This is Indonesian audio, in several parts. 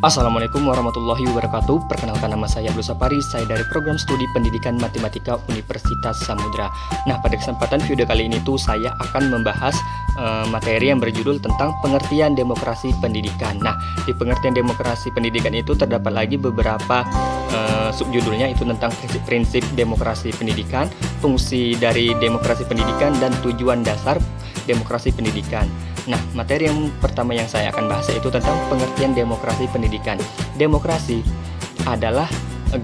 Assalamualaikum warahmatullahi wabarakatuh. Perkenalkan, nama saya Abdul Sapari. Saya dari program studi pendidikan matematika Universitas Samudra. Nah, pada kesempatan video kali ini saya akan membahas materi yang berjudul tentang pengertian demokrasi pendidikan. Nah, di pengertian demokrasi pendidikan itu terdapat lagi beberapa subjudulnya, itu tentang prinsip demokrasi pendidikan, fungsi dari demokrasi pendidikan, dan tujuan dasar demokrasi pendidikan. Nah, materi yang pertama yang saya akan bahas yaitu tentang pengertian demokrasi pendidikan. Demokrasi adalah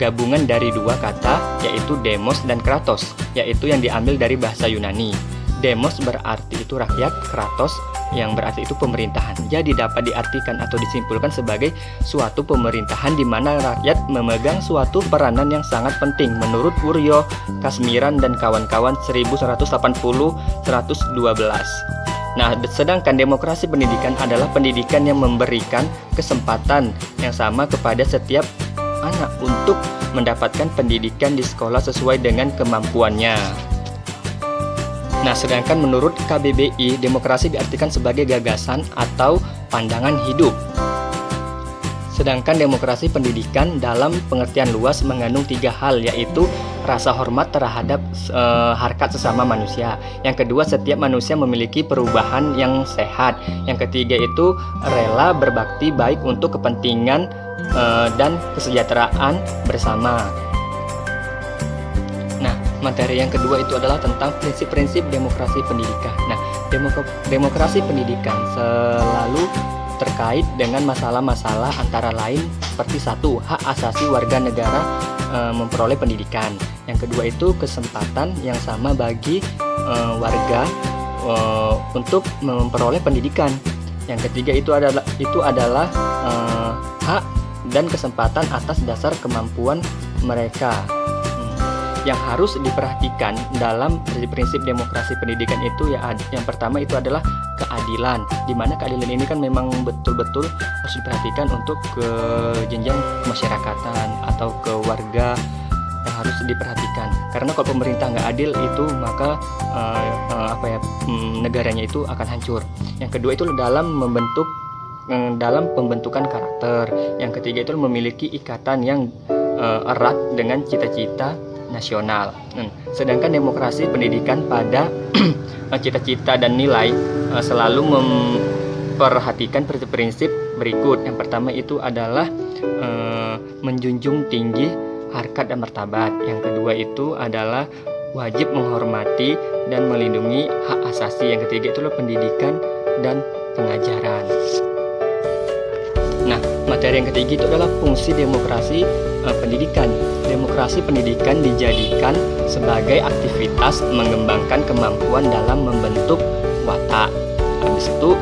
gabungan dari dua kata, yaitu demos dan kratos, yaitu yang diambil dari bahasa Yunani. Demos berarti itu rakyat, kratos yang berarti itu pemerintahan. Jadi dapat diartikan atau disimpulkan sebagai suatu pemerintahan di mana rakyat memegang suatu peranan yang sangat penting menurut Wuryo Kasmiran dan kawan-kawan 1180-112. Nah, sedangkan demokrasi pendidikan adalah pendidikan yang memberikan kesempatan yang sama kepada setiap anak untuk mendapatkan pendidikan di sekolah sesuai dengan kemampuannya. Nah, sedangkan menurut KBBI, demokrasi diartikan sebagai gagasan atau pandangan hidup. Sedangkan demokrasi pendidikan dalam pengertian luas mengandung tiga hal, yaitu rasa hormat terhadap harkat sesama manusia. Yang kedua, setiap manusia memiliki perubahan yang sehat. Yang ketiga itu rela berbakti baik untuk kepentingan dan kesejahteraan bersama. Nah, materi yang kedua itu adalah tentang prinsip-prinsip demokrasi pendidikan. Nah, demokrasi pendidikan selalu terkait dengan masalah-masalah antara lain seperti satu, hak asasi warga negara memperoleh pendidikan. Yang kedua itu kesempatan yang sama bagi warga untuk memperoleh pendidikan. Yang ketiga itu adalah hak dan kesempatan atas dasar kemampuan mereka. Yang harus diperhatikan dalam prinsip demokrasi pendidikan itu yang pertama itu adalah keadilan, di mana keadilan ini kan memang betul-betul harus diperhatikan untuk ke jenjang kemasyarakatan atau ke warga yang harus diperhatikan. Karena kalau pemerintah nggak adil itu maka negaranya itu akan hancur. Yang kedua itu dalam pembentukan karakter. Yang ketiga itu memiliki ikatan yang erat dengan cita-cita nasional. Sedangkan demokrasi pendidikan pada cita-cita dan nilai selalu memperhatikan prinsip berikut. Yang pertama itu adalah menjunjung tinggi harkat dan martabat. Yang kedua itu adalah wajib menghormati dan melindungi hak asasi. Yang ketiga itulah pendidikan dan pengajaran. Nah, materi yang ketiga itu adalah fungsi demokrasi pendidikan. Demokrasi pendidikan dijadikan sebagai aktivitas mengembangkan kemampuan dalam membentuk watak. Habis itu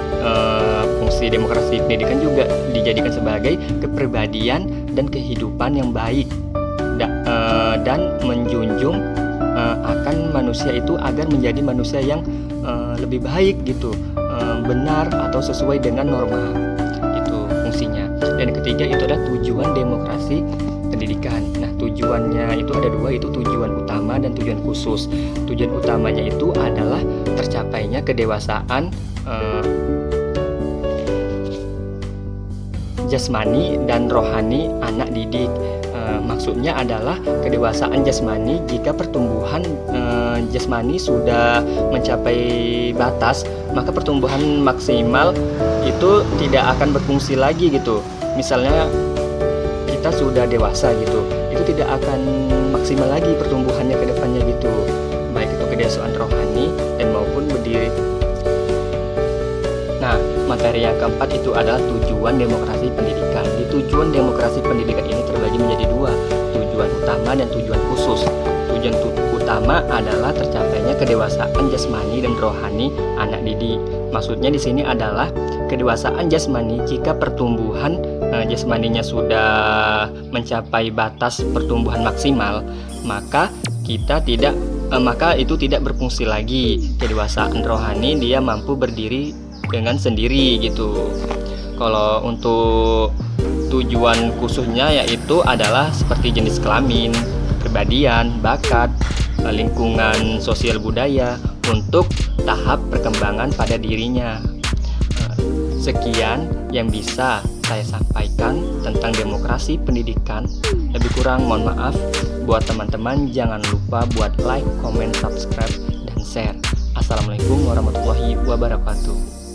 fungsi demokrasi pendidikan juga dijadikan sebagai kepribadian dan kehidupan yang baik dan menjunjung akan manusia itu agar menjadi manusia yang lebih baik gitu, benar atau sesuai dengan norma. Itu fungsinya. Dan yang ketiga itu adalah tujuan demokrasi pendidikan. Nah, tujuannya itu ada dua, itu tujuan utama dan tujuan khusus. Tujuan utamanya itu adalah tercapainya kedewasaan jasmani dan rohani anak didik. Maksudnya adalah kedewasaan jasmani jika pertumbuhan jasmani sudah mencapai batas, maka pertumbuhan maksimal itu tidak akan berfungsi lagi gitu. Misalnya kita sudah dewasa gitu, itu tidak akan maksimal lagi pertumbuhannya ke depannya gitu, baik itu kedewasaan rohani dan maupun berdiri. Nah, materi yang keempat itu adalah tujuan demokrasi pendidikan. Di tujuan demokrasi pendidikan ini terbagi menjadi dua, tujuan utama dan tujuan khusus. Tujuan utama adalah tercapainya kedewasaan jasmani dan rohani anak didik. Maksudnya di sini adalah kedewasaan jasmani jika pertumbuhan jasmaninya sudah mencapai batas pertumbuhan maksimal, maka itu tidak berfungsi lagi. Kedewasaan rohani dia mampu berdiri dengan sendiri gitu. Kalau untuk tujuan khususnya yaitu adalah seperti jenis kelamin, kepribadian, bakat, lingkungan sosial budaya untuk tahap perkembangan pada dirinya. Sekian yang bisa saya sampaikan tentang demokrasi pendidikan. Lebih kurang mohon maaf. Buat teman-teman jangan lupa buat like, comment, subscribe, dan share. Assalamualaikum warahmatullahi wabarakatuh.